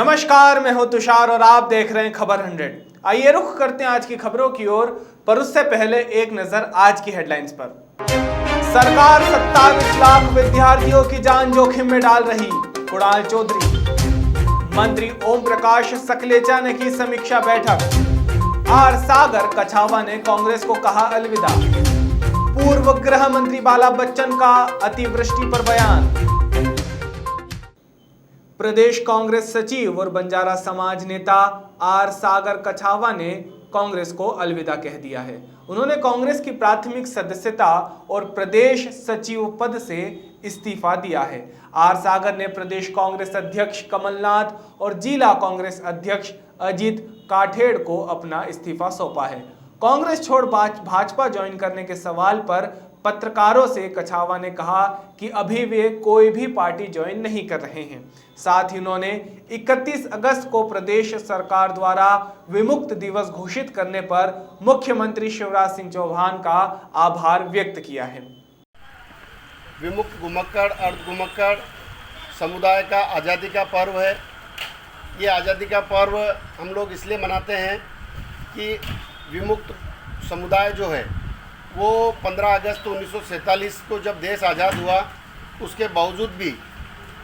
नमस्कार, मैं हूं तुषार और आप देख रहे हैं खबर 100। आइए रुख करते हैं आज की खबरों की ओर, पर उससे पहले एक नजर आज की हेडलाइंस पर। सरकार 27 लाख विद्यार्थियों की जान जोखिम में डाल रही, कुणाल चौधरी। मंत्री ओम प्रकाश सकलेचा ने की समीक्षा बैठक। आर सागर कछावा ने कांग्रेस को कहा अलविदा। पूर्व गृह मंत्री बाला बच्चन का अतिवृष्टि पर बयान। प्रदेश कांग्रेस सचिव और बंजारा समाज नेता आर सागर कछावा ने कांग्रेस को अलविदा कह दिया है। उन्होंने कांग्रेस की प्राथमिक सदस्यता और प्रदेश सचिव पद से इस्तीफा दिया है। आर सागर ने प्रदेश कांग्रेस अध्यक्ष कमलनाथ और जिला कांग्रेस अध्यक्ष अजीत काठेड़ को अपना इस्तीफा सौंपा है। कांग्रेस छोड़ भाजपा ज्वाइन करने के सवाल पर पत्रकारों से कछावा ने कहा कि अभी वे कोई भी पार्टी ज्वाइन नहीं कर रहे हैं। साथ ही उन्होंने 31 अगस्त को प्रदेश सरकार द्वारा विमुक्त दिवस घोषित करने पर मुख्यमंत्री शिवराज सिंह चौहान का आभार व्यक्त किया है। विमुक्त घुमक्कड़ अर्धघुमक्कड़ समुदाय का आज़ादी का पर्व है। ये आज़ादी का पर्व हम लोग इसलिए मनाते हैं कि विमुक्त समुदाय जो है वो 15 अगस्त 1947 को जब देश आज़ाद हुआ, उसके बावजूद भी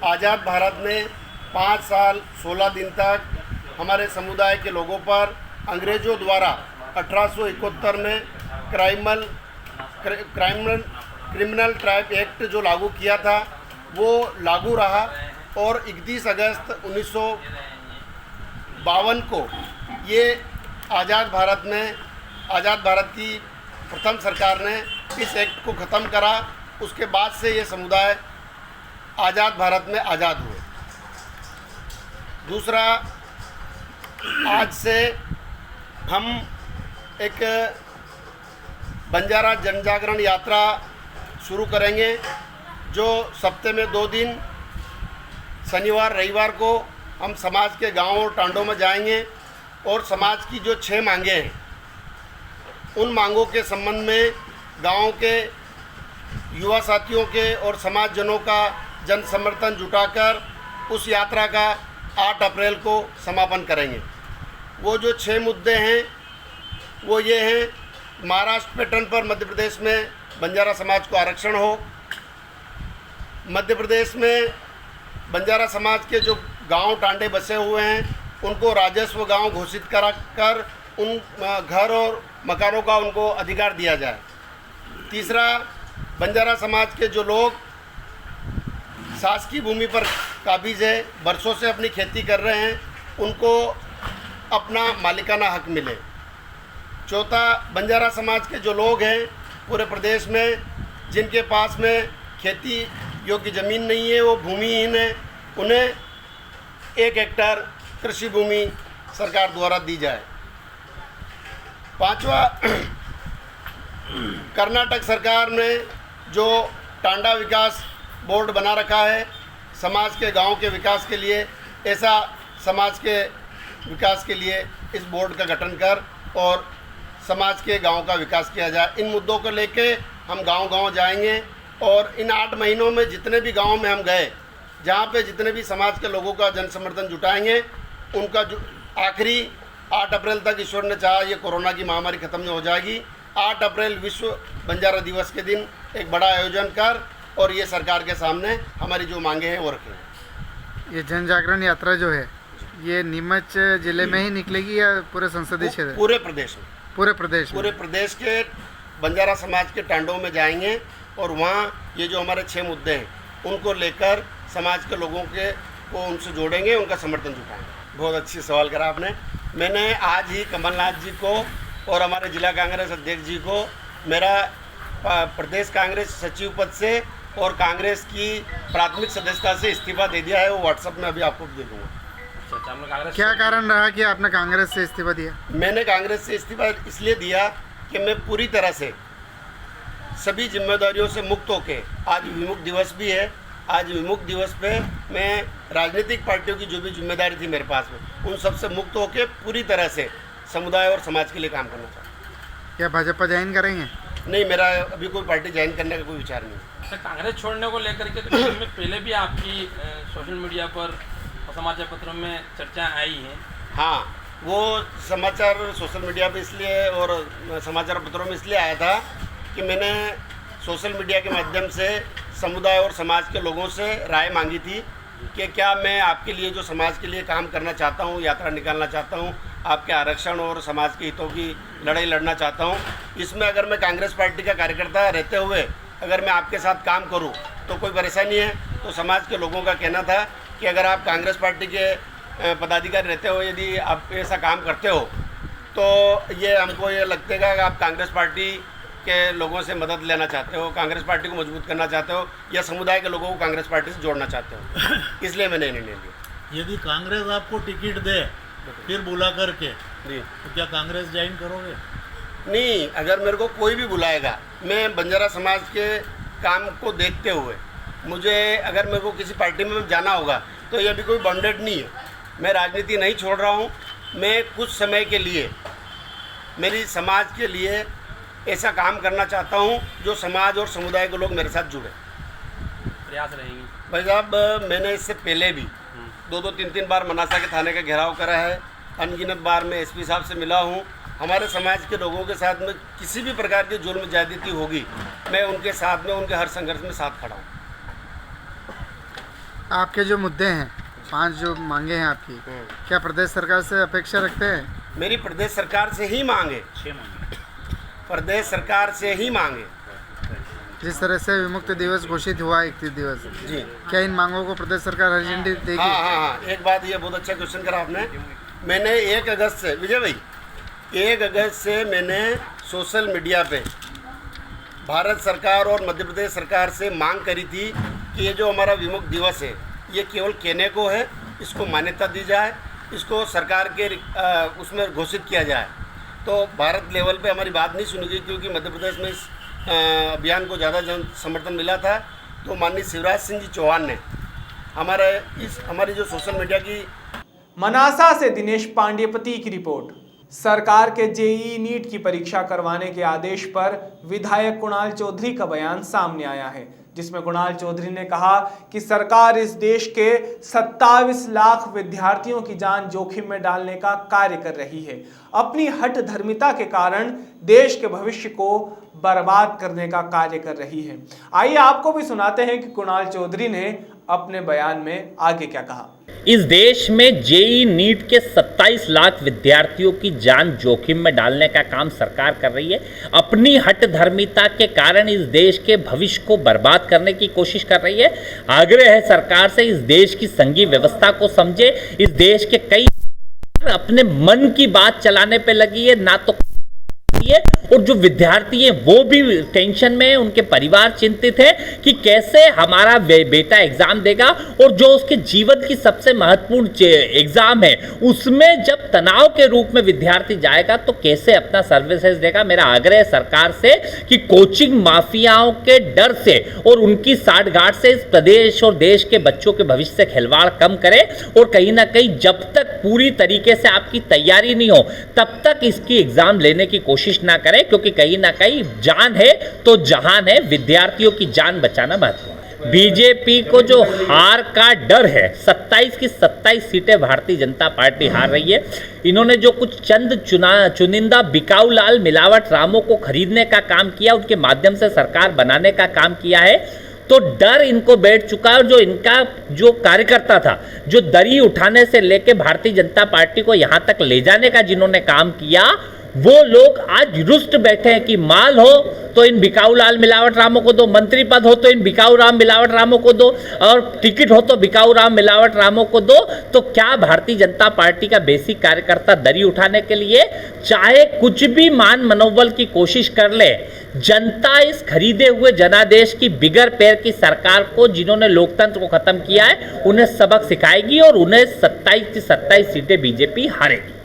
आज़ाद भारत में 5 साल 16 दिन तक हमारे समुदाय के लोगों पर अंग्रेज़ों द्वारा 1871 में क्रिमिनल ट्राइब एक्ट जो लागू किया था वो लागू रहा और 31 अगस्त 1952 को ये आज़ाद भारत की प्रथम सरकार ने इस एक्ट को ख़त्म करा। उसके बाद से ये समुदाय आज़ाद भारत में आज़ाद हुए। दूसरा, आज से हम एक बंजारा जनजागरण यात्रा शुरू करेंगे, जो सप्ते में 2 दिन शनिवार रविवार को हम समाज के गांवों और टांडों में जाएंगे और समाज की जो 6 मांगे हैं उन मांगों के संबंध में गांव के युवा साथियों के और समाजजनों का जन समर्थन जुटाकर उस यात्रा का 8 अप्रैल को समापन करेंगे। वो जो 6 मुद्दे हैं वो ये हैं, महाराष्ट्र पैटर्न पर मध्य प्रदेश में बंजारा समाज को आरक्षण हो, मध्य प्रदेश में बंजारा समाज के जो गांव टांडे बसे हुए हैं उनको राजस्व गांव घोषित कर उन घर और मकानों का उनको अधिकार दिया जाए। तीसरा, बंजारा समाज के जो लोग शासकीय भूमि पर काबिज है, बरसों से अपनी खेती कर रहे हैं, उनको अपना मालिकाना हक मिले। चौथा, बंजारा समाज के जो लोग हैं पूरे प्रदेश में जिनके पास में खेती योग्य ज़मीन नहीं है, वो भूमिहीन है, उन्हें 1 हेक्टेयर कृषि भूमि सरकार द्वारा दी जाए। 5वां, कर्नाटक सरकार ने जो टांडा विकास बोर्ड बना रखा है समाज के गांव के विकास के लिए, ऐसा समाज के विकास के लिए इस बोर्ड का गठन कर और समाज के गांव का विकास किया जाए। इन मुद्दों को लेके हम गांव-गांव जाएंगे और इन 8 महीनों में जितने भी गांव में हम गए, जहां पे जितने भी समाज के लोगों का जन समर्थन जुटाएंगे, उनका जो आखिरी 8 अप्रैल तक ईश्वर ने चाहा ये कोरोना की महामारी ख़त्म हो जाएगी। 8 अप्रैल विश्व बंजारा दिवस के दिन एक बड़ा आयोजन कर और ये सरकार के सामने हमारी जो मांगे हैं वो रखेंगे। ये जन जागरण यात्रा जो है ये नीमच जिले में ही निकलेगी या पूरे संसदीय क्षेत्र? पूरे प्रदेश में। पूरे प्रदेश के बंजारा समाज के टांडों में जाएंगे और वहाँ ये जो हमारे 6 मुद्दे हैं उनको लेकर समाज के लोगों को उनसे जोड़ेंगे, उनका समर्थन जुटाएंगे। बहुत अच्छी सवाल करा आपने। मैंने आज ही कमलनाथ जी को और हमारे जिला कांग्रेस अध्यक्ष जी को मेरा प्रदेश कांग्रेस सचिव पद से और कांग्रेस की प्राथमिक सदस्यता से इस्तीफा दे दिया है। वो व्हाट्सएप में अभी आपको दे दूँगा। क्या कारण रहा कि आपने कांग्रेस से इस्तीफा दिया? मैंने कांग्रेस से इस्तीफा इसलिए दिया कि मैं पूरी तरह से सभी जिम्मेदारियों से मुक्त होके, आज विमुक्त दिवस भी है, आज विमुक्त दिवस पे मैं राजनीतिक पार्टियों की जो भी जिम्मेदारी थी मेरे पास में, उन सब से मुक्त होकर पूरी तरह से समुदाय और समाज के लिए काम करना चाहता हूँ। क्या भाजपा ज्वाइन करेंगे? नहीं, मेरा अभी कोई पार्टी ज्वाइन करने का कोई विचार नहीं है। कांग्रेस छोड़ने को लेकर के तो में पहले भी आपकी सोशल मीडिया पर और समाचार पत्रों में चर्चा आई है। हाँ, वो समाचार सोशल मीडिया पे इसलिए और समाचार पत्रों में इसलिए आया था कि मैंने सोशल मीडिया के माध्यम से समुदाय और समाज के लोगों से राय मांगी थी कि क्या मैं आपके लिए जो समाज के लिए काम करना चाहता हूँ, यात्रा निकालना चाहता हूँ, आपके आरक्षण और समाज के हितों की लड़ाई लड़ना चाहता हूँ, इसमें अगर मैं कांग्रेस पार्टी का कार्यकर्ता रहते हुए अगर मैं आपके साथ काम करूँ तो कोई परेशानी है। तो समाज के लोगों का कहना था कि अगर आप कांग्रेस पार्टी के पदाधिकारी रहते हो, यदि आप ऐसा काम करते हो तो ये हमको ये लगतेगा कि आप कांग्रेस पार्टी के लोगों से मदद लेना चाहते हो, कांग्रेस पार्टी को मजबूत करना चाहते हो या समुदाय के लोगों को कांग्रेस पार्टी से जोड़ना चाहते हो, इसलिए मैंने ये निर्णय लिया। यदि कांग्रेस आपको टिकट दे फिर बुला करके जी तो क्या कांग्रेस ज्वाइन करोगे? नहीं, अगर मेरे को कोई भी बुलाएगा, मैं बंजारा समाज के काम को देखते हुए मुझे अगर मेरे को किसी पार्टी में जाना होगा तो ये भी कोई बॉन्डेड नहीं है। मैं राजनीति नहीं छोड़ रहा हूँ। मैं कुछ समय के लिए मेरी समाज के लिए ऐसा काम करना चाहता हूँ जो समाज और समुदाय के लोग मेरे साथ जुड़े। प्रयास रहेंगी भाई साहब, मैंने इससे पहले भी 2-3 बार मनासा के थाने का घेराव करा है, अनगिनत बार मैं एसपी साहब से मिला हूँ। हमारे समाज के लोगों के साथ में किसी भी प्रकार की जुल्म ज्यादती होगी, मैं उनके साथ में उनके हर संघर्ष में साथ खड़ा हूँ। आपके जो मुद्दे हैं 5 जो मांगे हैं आपकी, क्या प्रदेश सरकार से अपेक्षा रखते हैं? मेरी प्रदेश सरकार से ही मांगे, प्रदेश सरकार से ही मांगे। जिस तरह से विमुक्त दिवस घोषित हुआ 31 दिवस, जी क्या इन मांगों को प्रदेश सरकार हरी झंडी देगी? हाँ, एक बात, ये बहुत अच्छा क्वेश्चन करा आपने। मैंने 1 अगस्त से, विजय भाई, 1 अगस्त से मैंने सोशल मीडिया पे भारत सरकार और मध्य प्रदेश सरकार से मांग करी थी कि ये जो हमारा विमुक्त दिवस है ये केवल कहने को है, इसको मान्यता दी जाए, इसको सरकार के उसमें घोषित किया जाए। तो भारत लेवल पे हमारी बात नहीं सुनी गई क्योंकि मध्य प्रदेश में इस अभियान को ज़्यादा जन समर्थन मिला था। तो माननीय शिवराज सिंह जी चौहान ने हमारी जो सोशल मीडिया की। मनासा से दिनेश पांडेपति की रिपोर्ट। सरकार के जेईई नीट की परीक्षा करवाने के आदेश पर विधायक कुणाल चौधरी का बयान सामने आया है, जिसमें कुणाल चौधरी ने कहा कि सरकार इस देश के 27 लाख विद्यार्थियों की जान जोखिम में डालने का कार्य कर रही है। अपनी हठ धर्मिता के कारण देश के भविष्य को बर्बाद करने का कार्य कर रही है। आइए आपको भी सुनाते हैं कि कुणाल चौधरी ने अपने बयान में आगे क्या कहा। इस देश में जेईई नीट के 27 लाख विद्यार्थियों की जान जोखिम में डालने का काम सरकार कर रही है। अपनी हठ धर्मिता के कारण इस देश के भविष्य को बर्बाद करने की कोशिश कर रही है। आग्रह है सरकार से इस देश की संघीय व्यवस्था को समझे। इस देश के कई अपने मन की बात चलाने पे लगी है, ना तो और जो विद्यार्थी है वो भी टेंशन में है, उनके परिवार चिंतित है कि कैसे हमारा बेटा एग्जाम देगा और जो उसके जीवन की सबसे महत्वपूर्ण एग्जाम है उसमें जब तनाव के रूप में विद्यार्थी जाएगा तो कैसे अपना सर्विसेज देगा। मेरा आग्रह है सरकार से कि कोचिंग माफियाओं के डर से और उनकी साठगांठ से इस प्रदेश और देश के बच्चों के भविष्य से खिलवाड़ कम करे और कहीं ना कहीं जब तक पूरी तरीके से आपकी तैयारी नहीं हो तब तक इसकी एग्जाम लेने की कोशिश ना करें, क्योंकि कहीं ना कहीं जान है तो जहान है। विद्यार्थियों की जान बचाना महत्वपूर्ण है। बीजेपी को जो हार का डर है, 27 की 27 सीटें भारतीय जनता पार्टी हार रही है। इन्होंने जो कुछ चंद चुनिंदा बिकाऊ लाल मिलावट रामों को खरीदने का काम किया, उनके माध्यम से सरकार बनाने का काम किया है, तो डर इनको बैठ चुका है। जो इनका जो कार्यकर्ता था, जो दरी उठाने से लेके भारतीय जनता पार्टी को यहां तक ले जाने का जिन्होंने काम किया, वो लोग आज रुष्ट बैठे हैं कि माल हो तो इन बिकाऊ लाल मिलावट रामों को दो, मंत्री पद हो तो इन बिकाऊ राम मिलावट रामों को दो, और टिकट हो तो बिकाऊ राम मिलावट रामों को दो। तो क्या भारतीय जनता पार्टी का बेसिक कार्यकर्ता दरी उठाने के लिए चाहे कुछ भी मान मनोबल की कोशिश कर ले, जनता इस खरीदे हुए जनादेश की बिगर पैर की सरकार को, जिन्होंने लोकतंत्र को खत्म किया है, उन्हें सबक सिखाएगी और उन्हें 27 की 27 सीटें बीजेपी हारेगी।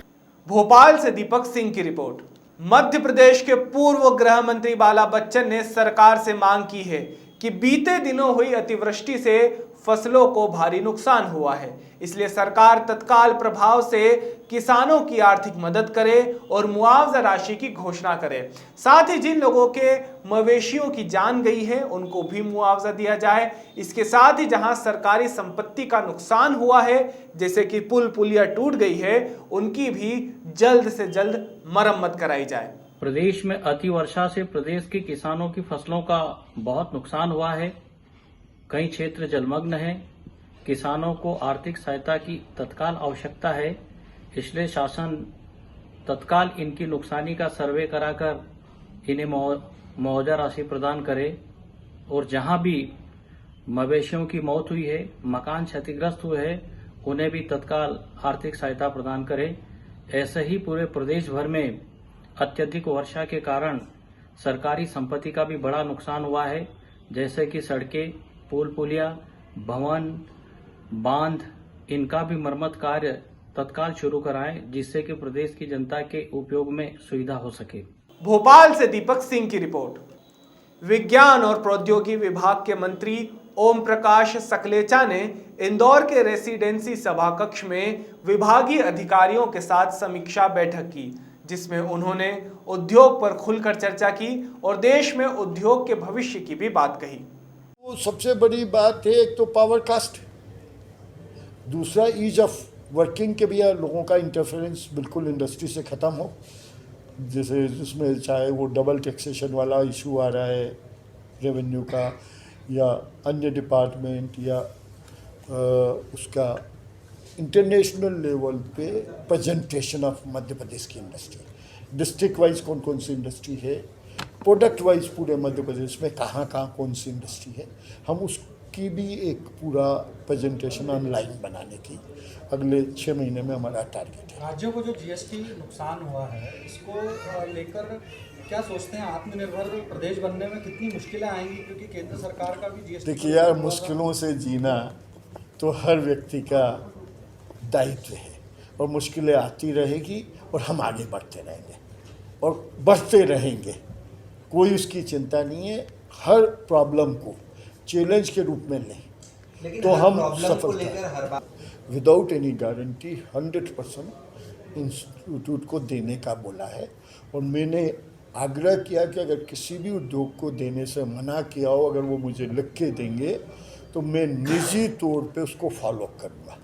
भोपाल से दीपक सिंह की रिपोर्ट। मध्य प्रदेश के पूर्व गृह मंत्री बाला बच्चन ने सरकार से मांग की है कि बीते दिनों हुई अतिवृष्टि से फसलों को भारी नुकसान हुआ है, इसलिए सरकार तत्काल प्रभाव से किसानों की आर्थिक मदद करे और मुआवजा राशि की घोषणा करे। साथ ही जिन लोगों के मवेशियों की जान गई है उनको भी मुआवजा दिया जाए। इसके साथ ही जहां सरकारी संपत्ति का नुकसान हुआ है, जैसे कि पुल पुलिया टूट गई है, उनकी भी जल्द से जल्द मरम्मत कराई जाए। प्रदेश में अतिवर्षा से प्रदेश के किसानों की फसलों का बहुत नुकसान हुआ है। कई क्षेत्र जलमग्न हैं। किसानों को आर्थिक सहायता की तत्काल आवश्यकता है, इसलिए शासन तत्काल इनकी नुकसानी का सर्वे कराकर इन्हें मुआवजा राशि प्रदान करे और जहां भी मवेशियों की मौत हुई है, मकान क्षतिग्रस्त हुए हैं, उन्हें भी तत्काल आर्थिक सहायता प्रदान करे। ऐसे ही पूरे प्रदेश भर में अत्यधिक वर्षा के कारण सरकारी संपत्ति का भी बड़ा नुकसान हुआ है, जैसे कि सड़कें, पुल पुलिया, भवन, बांध, इनका भी मरम्मत कार्य तत्काल शुरू कराएं, जिससे कि प्रदेश की जनता के उपयोग में सुविधा हो सके। भोपाल से दीपक सिंह की रिपोर्ट। विज्ञान और प्रौद्योगिकी विभाग के मंत्री ओम प्रकाश सकलेचा ने इंदौर के रेसिडेंसी सभा कक्ष में विभागीय अधिकारियों के साथ समीक्षा बैठक की, जिसमें उन्होंने उद्योग पर खुलकर चर्चा की और देश में उद्योग के भविष्य की भी बात कही। वो सबसे बड़ी बात है, एक तो पावर कास्ट, दूसरा ईज ऑफ वर्किंग के भी लोगों का इंटरफेरेंस बिल्कुल इंडस्ट्री से ख़त्म हो। जैसे जिसमें चाहे वो डबल टैक्सेशन वाला इशू आ रहा है रेवेन्यू का, या अन्य डिपार्टमेंट, या उसका इंटरनेशनल लेवल पे प्रेजेंटेशन ऑफ मध्य प्रदेश की इंडस्ट्री, डिस्ट्रिक्ट वाइज कौन कौन सी इंडस्ट्री है, प्रोडक्ट वाइज पूरे मध्य प्रदेश में कहाँ कहाँ कौन सी इंडस्ट्री है, हम उसकी भी एक पूरा प्रेजेंटेशन ऑनलाइन बनाने की अगले 6 महीने में हमारा टारगेट है। राज्यों को जो जीएसटी नुकसान हुआ है, इसको लेकर क्या सोचते हैं? आत्मनिर्भर प्रदेश बनने में कितनी मुश्किलें आएंगी, क्योंकि केंद्र सरकार का भी जीएसटी। देखिए यार, मुश्किलों से जीना तो हर व्यक्ति का दायित्व है और मुश्किलें आती रहेगी और हम आगे बढ़ते रहेंगे और बढ़ते रहेंगे, कोई उसकी चिंता नहीं है। हर प्रॉब्लम को चैलेंज के रूप में लें तो हम सफल विदाउट एनी गारंटी 100% इंस्टीट्यूट को देने का बोला है। और मैंने आग्रह किया कि अगर किसी भी उद्योग को देने से मना किया हो, अगर वो मुझे लिख के देंगे तो मैं निजी तौर पे उसको फॉलो करूँगा।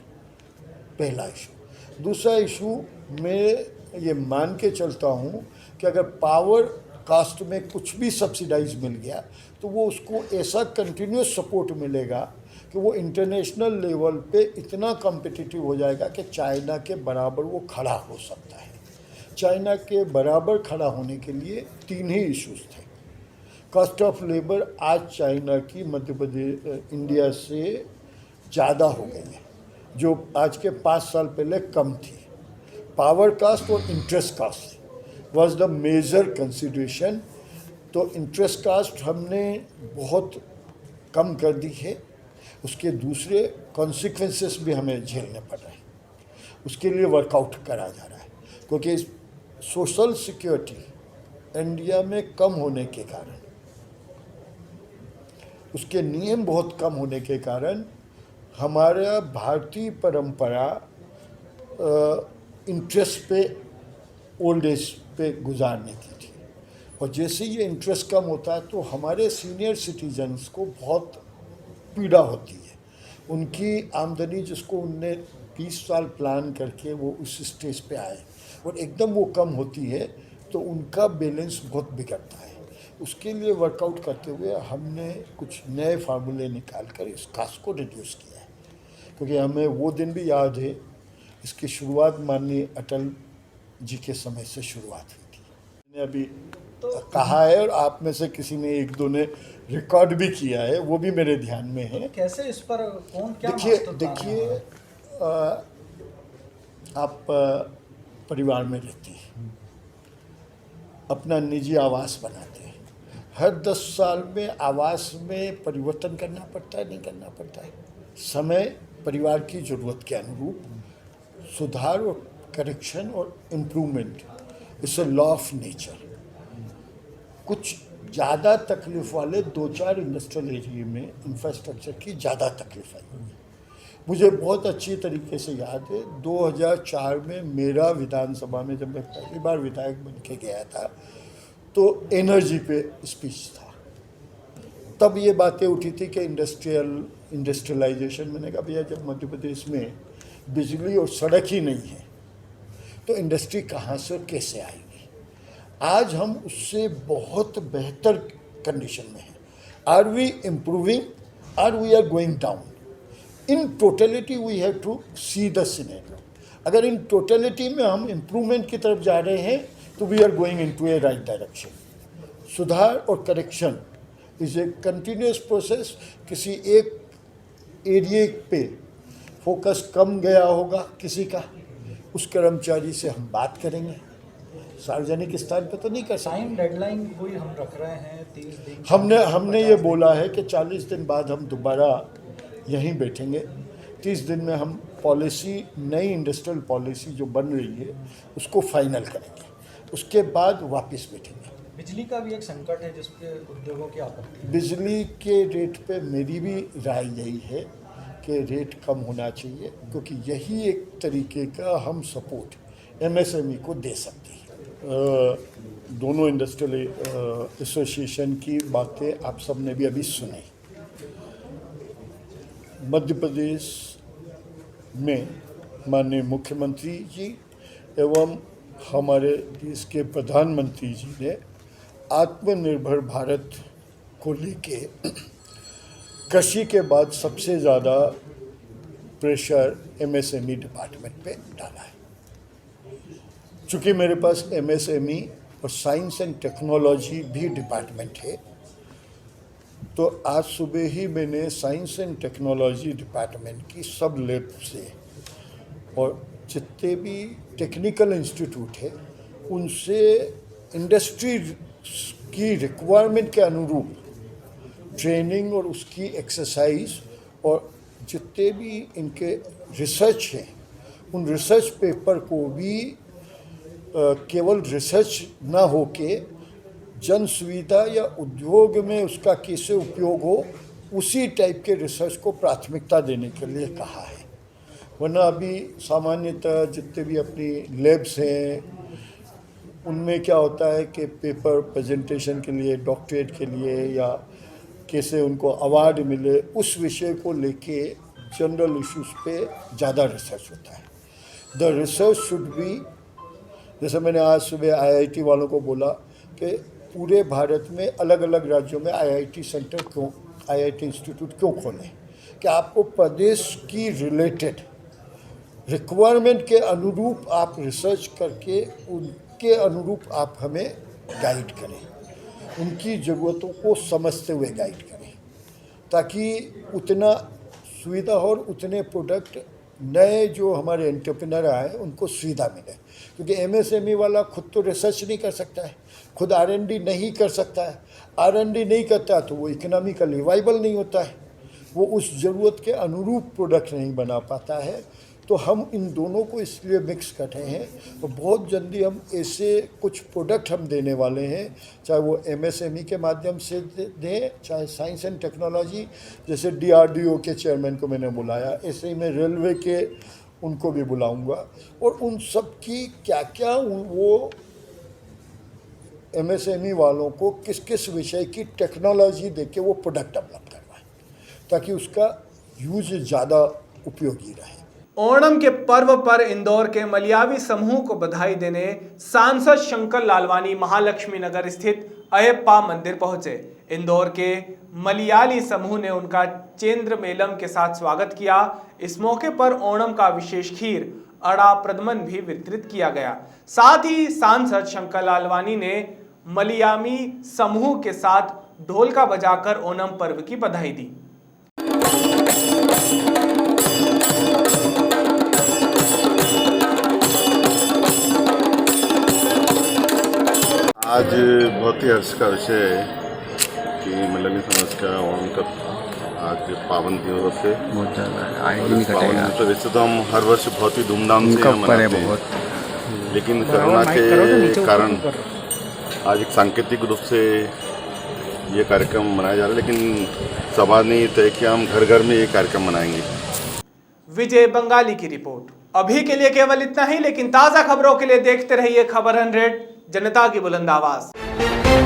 पहला इशू। दूसरा इशू, मैं ये मान के चलता हूँ कि अगर पावर कास्ट में कुछ भी सब्सिडाइज मिल गया तो वो उसको ऐसा कंटिन्यूस सपोर्ट मिलेगा कि वो इंटरनेशनल लेवल पे इतना कॉम्पिटिटिव हो जाएगा कि चाइना के बराबर वो खड़ा हो सकता है। चाइना के बराबर खड़ा होने के लिए 3 ही इश्यूज थे। कॉस्ट ऑफ लेबर आज चाइना की मध्य प्रदेश इंडिया से ज़्यादा हो गई है, जो आज के 5 साल पहले कम थी। पावर कास्ट और interest cost was the major consideration. तो इंटरेस्ट कास्ट हमने बहुत कम कर दी है, उसके दूसरे कॉन्सिक्वेंसेस भी हमें झेलने पड़ रहे हैं, उसके लिए वर्कआउट करा जा रहा है। क्योंकि सोशल सिक्योरिटी इंडिया में कम होने के कारण, उसके नियम बहुत कम होने के कारण हमारा भारतीय परंपरा इंटरेस्ट पे, ओल्ड एज पे गुजारने की थी। और जैसे ये इंटरेस्ट कम होता है तो हमारे सीनियर सिटीजन्स को बहुत पीड़ा होती है। उनकी आमदनी जिसको उनने 20 साल प्लान करके वो उस स्टेज पे आए और एकदम वो कम होती है तो उनका बैलेंस बहुत बिगड़ता है। उसके लिए वर्कआउट करते हुए हमने कुछ नए फार्मूले निकाल कर इस कास्ट को रिड्यूस किया है। क्योंकि हमें वो दिन भी याद है, इसकी शुरुआत माननीय अटल जी के समय से शुरुआत हुई थी। मैंने अभी कहा है और आप में से किसी ने 1-2 ने रिकॉर्ड भी किया है, वो भी मेरे ध्यान में है। कैसे इस पर कौन क्या देखिए आप परिवार में रहती हैं, अपना निजी आवास बनाते हैं, हर 10 साल में आवास में परिवर्तन करना पड़ता है, नहीं करना पड़ता है। समय परिवार की ज़रूरत के अनुरूप सुधार और करेक्शन और improvement, it's a law of nature. कुछ ज़्यादा तकलीफ वाले 2-4 इंडस्ट्रियल एरिया में इंफ्रास्ट्रक्चर की ज़्यादा तकलीफ आई हुई है। मुझे बहुत अच्छी तरीके से याद है 2004 में मेरा विधानसभा में जब मैं पहली बार विधायक बन के गया था तो एनर्जी पे स्पीच था। तब ये बातें उठी थी कि इंडस्ट्रियलाइजेशन, मैंने कहा भैया जब मध्य प्रदेश में बिजली और सड़क ही नहीं है तो इंडस्ट्री कहाँ से और कैसे आएगी। आज हम उससे बहुत बेहतर कंडीशन में हैं। Are we improving, are we are going down? In totality we have to see the scenario. अगर इन टोटलिटी में हम इम्प्रूवमेंट की तरफ जा रहे हैं तो we are going into a right direction. सुधार और correction is a continuous process. किसी एक एरिया पे फोकस कम गया होगा किसी का, उस कर्मचारी से हम बात करेंगे, सार्वजनिक स्थान पे तो नहीं कर सकते। टाइम डेडलाइन कोई हम रख रहे हैं 30 दिन? हमने ये बोला है कि 40 दिन बाद हम दोबारा यहीं बैठेंगे। 30 दिन में हम पॉलिसी, नई इंडस्ट्रियल पॉलिसी जो बन रही है उसको फाइनल करेंगे, उसके बाद वापस बैठेंगे। बिजली का भी एक संकट है जिस पे उद्योगों की आपत्ति। बिजली के रेट पे मेरी भी राय यही है कि रेट कम होना चाहिए, क्योंकि यही एक तरीके का हम सपोर्ट एमएसएमई को दे सकते हैं। दोनों इंडस्ट्रियल एसोसिएशन की बातें आप सब ने भी अभी सुनी। मध्य प्रदेश में माननीय मुख्यमंत्री जी एवं हमारे देश के प्रधानमंत्री जी ने आत्मनिर्भर भारत को लेके कृषि के बाद सबसे ज़्यादा प्रेशर एमएसएमई डिपार्टमेंट पे डाला है। चूँकि मेरे पास एमएसएमई और साइंस एंड टेक्नोलॉजी भी डिपार्टमेंट है, तो आज सुबह ही मैंने साइंस एंड टेक्नोलॉजी डिपार्टमेंट की सब लैब से और जितने भी टेक्निकल इंस्टीट्यूट है उनसे इंडस्ट्री की रिक्वायरमेंट के अनुरूप ट्रेनिंग और उसकी एक्सरसाइज और जितने भी इनके रिसर्च हैं उन रिसर्च पेपर को भी केवल रिसर्च ना हो के जन सुविधा या उद्योग में उसका कैसे उपयोग हो, उसी टाइप के रिसर्च को प्राथमिकता देने के लिए कहा है। वरना अभी सामान्यतः जितने भी अपनी लैब्स हैं उनमें क्या होता है कि पेपर प्रेजेंटेशन के लिए, डॉक्टरेट के लिए या कैसे उनको अवार्ड मिले, उस विषय को लेके जनरल इश्यूज पे ज़्यादा रिसर्च होता है। द रिसर्च शुड बी, जैसे मैंने आज सुबह आईआईटी वालों को बोला कि पूरे भारत में अलग अलग राज्यों में आईआईटी सेंटर क्यों, आईआईटी इंस्टीट्यूट क्यों खोलें, कि आपको प्रदेश की रिलेटेड रिक्वायरमेंट के अनुरूप आप रिसर्च करके उनके अनुरूप आप हमें गाइड करें, उनकी ज़रूरतों को समझते हुए गाइड करें, ताकि उतना सुविधा और उतने प्रोडक्ट नए जो हमारे एंटरप्रेन्योर आए उनको सुविधा मिले। क्योंकि एमएसएमई वाला खुद तो रिसर्च नहीं कर सकता है, खुद आरएनडी नहीं कर सकता है, आरएनडी नहीं करता तो वो इकोनॉमिकली वाइबल नहीं होता है, वो उस ज़रूरत के अनुरूप प्रोडक्ट नहीं बना पाता है। तो हम इन दोनों को इसलिए मिक्स कर रहे हैं और बहुत जल्दी हम ऐसे कुछ प्रोडक्ट हम देने वाले हैं, चाहे वो एमएसएमई के माध्यम से दें, चाहे साइंस एंड टेक्नोलॉजी, जैसे डीआरडीओ के चेयरमैन को मैंने बुलाया, ऐसे ही मैं रेलवे के उनको भी बुलाऊंगा, और उन सब की क्या क्या वो एमएसएमई वालों को किस किस विषय की टेक्नोलॉजी देके वो प्रोडक्ट डेवलप करवाएं, ताकि उसका यूज ज़्यादा उपयोगी रहे। ओणम के पर्व पर इंदौर के मलयावी समूह को बधाई देने सांसद शंकर लालवानी महालक्ष्मी नगर स्थित अयप्पा मंदिर पहुंचे। इंदौर के मलयाली समूह ने उनका चेंद्र मेलम के साथ स्वागत किया। इस मौके पर ओणम का विशेष खीर अड़ा प्रदमन भी वितरित किया गया। साथ ही सांसद शंकर लालवानी ने मलयामी समूह के साथ ढोलका बजाकर ओणम पर्व की बधाई दी। आज बहुत ही हर्ष का विषय है कि मलयाली समाज का ओणम का आज पावन दिवस है। पावन तो वैसे तो हम हर वर्ष बहुत ही धूमधाम से मनाते हैं, लेकिन कोरोना के कारण आज एक सांकेतिक रूप से ये कार्यक्रम मनाया जा रहा है, लेकिन समाज ने तय किया हम घर घर में ये कार्यक्रम मनाएंगे। विजय बंगाली की रिपोर्ट। अभी के लिए केवल इतना ही, लेकिन ताज़ा खबरों के लिए देखते रहिए खबर 100, जनता की बुलंद आवाज।